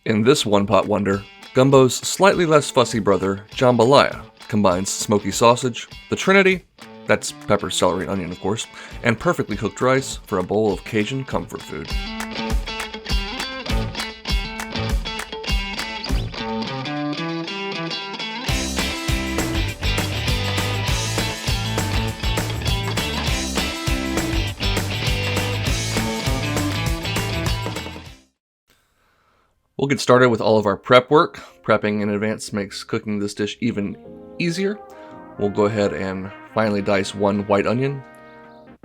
In this one-pot wonder, gumbo's slightly less fussy brother, jambalaya, combines smoky sausage, the trinity, that's pepper, celery, and onion of course, and perfectly cooked rice for a bowl of Cajun comfort food. We'll get started with all of our prep work. Prepping in advance makes cooking this dish even easier. We'll go ahead and finely dice one white onion,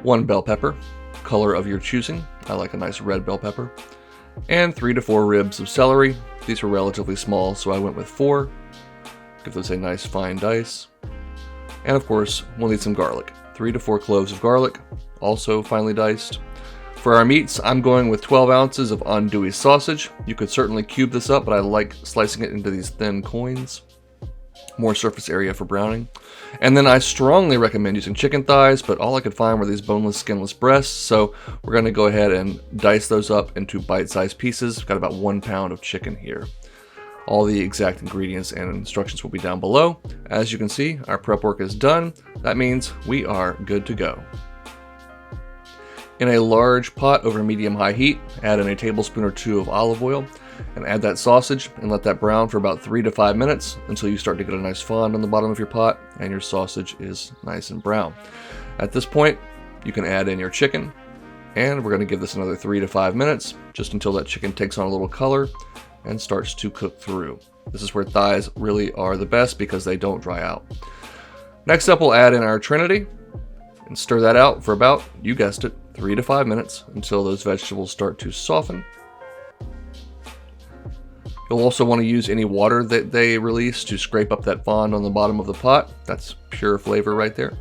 one bell pepper, color of your choosing. I like a nice red bell pepper, and 3 to 4 ribs of celery. These are relatively small, so I went with 4. Give those a nice fine dice. And of course, we'll need some garlic. 3 to 4 cloves of garlic, also finely diced. For our meats, I'm going with 12 ounces of Andouille sausage. You could certainly cube this up, but I like slicing it into these thin coins. More surface area for browning. And then I strongly recommend using chicken thighs, but all I could find were these boneless, skinless breasts, so we're going to go ahead and dice those up into bite-sized pieces. We've got about 1 pound of chicken here. All the exact ingredients and instructions will be down below. As you can see, our prep work is done. That means we are good to go. In a large pot over medium-high heat, add in a tablespoon or 2 of olive oil and add that sausage and let that brown for about 3 to 5 minutes until you start to get a nice fond on the bottom of your pot and your sausage is nice and brown. At this point, you can add in your chicken, and we're going to give this another 3 to 5 minutes just until that chicken takes on a little color and starts to cook through. This is where thighs really are the best because they don't dry out. Next up, we'll add in our trinity and stir that out for about, you guessed it, 3 to 5 minutes until those vegetables start to soften. You'll also want to use any water that they release to scrape up that fond on the bottom of the pot. That's pure flavor right there.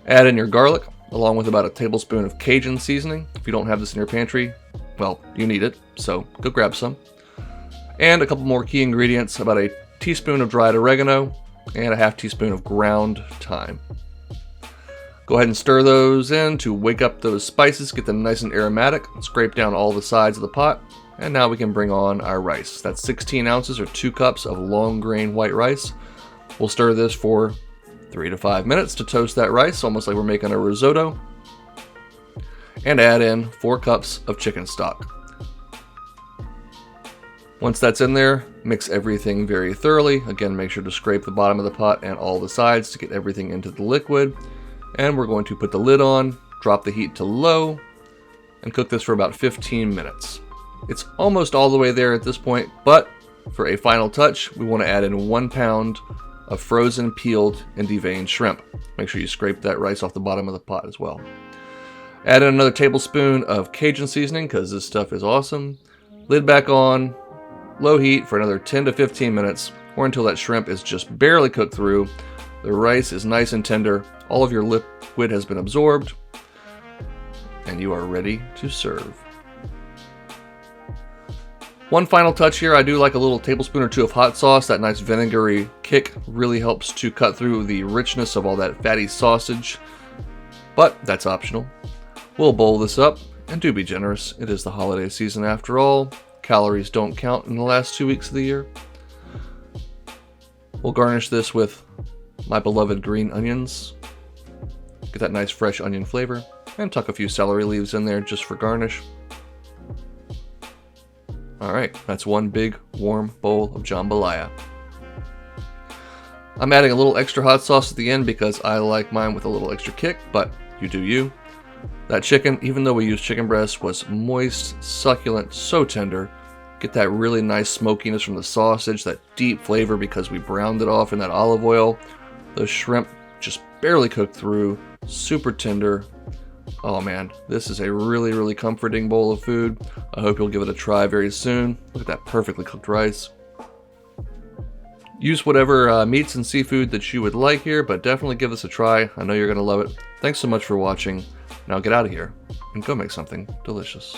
Add in your garlic, along with about a tablespoon of Cajun seasoning. If you don't have this in your pantry, well, you need it, so go grab some. And a couple more key ingredients, about a teaspoon of dried oregano and a half teaspoon of ground thyme. Go ahead and stir those in to wake up those spices, get them nice and aromatic, scrape down all the sides of the pot, and now we can bring on our rice. That's 16 ounces or 2 cups of long grain white rice. We'll stir this for 3 to 5 minutes to toast that rice, almost like we're making a risotto, and add in 4 cups of chicken stock. Once that's in there, mix everything very thoroughly. Again, make sure to scrape the bottom of the pot and all the sides to get everything into the liquid. And we're going to put the lid on, drop the heat to low, and cook this for about 15 minutes. It's almost all the way there at this point, but for a final touch, we want to add in 1 pound of frozen, peeled, and deveined shrimp. Make sure you scrape that rice off the bottom of the pot as well. Add in another tablespoon of Cajun seasoning, because this stuff is awesome. Lid back on, low heat for another 10 to 15 minutes, or until that shrimp is just barely cooked through. The rice is nice and tender, all of your liquid has been absorbed, and you are ready to serve. One final touch here, I do like a little tablespoon or 2 of hot sauce. That nice vinegary kick really helps to cut through the richness of all that fatty sausage, but that's optional. We'll bowl this up, and do be generous. It is the holiday season after all. Calories don't count in the last 2 weeks of the year. We'll garnish this with my beloved green onions. Get that nice fresh onion flavor, and tuck a few celery leaves in there just for garnish. Alright, that's one big warm bowl of jambalaya. I'm adding a little extra hot sauce at the end because I like mine with a little extra kick, but you do you. That chicken, even though we used chicken breast, was moist, succulent, so tender. Get that really nice smokiness from the sausage, that deep flavor because we browned it off in that olive oil. Those shrimp just barely cooked through, super tender. Oh man, this is a really, really comforting bowl of food. I hope you'll give it a try very soon. Look at that perfectly cooked rice. Use whatever meats and seafood that you would like here, but definitely give this a try. I know you're going to love it. Thanks so much for watching. Now get out of here and go make something delicious.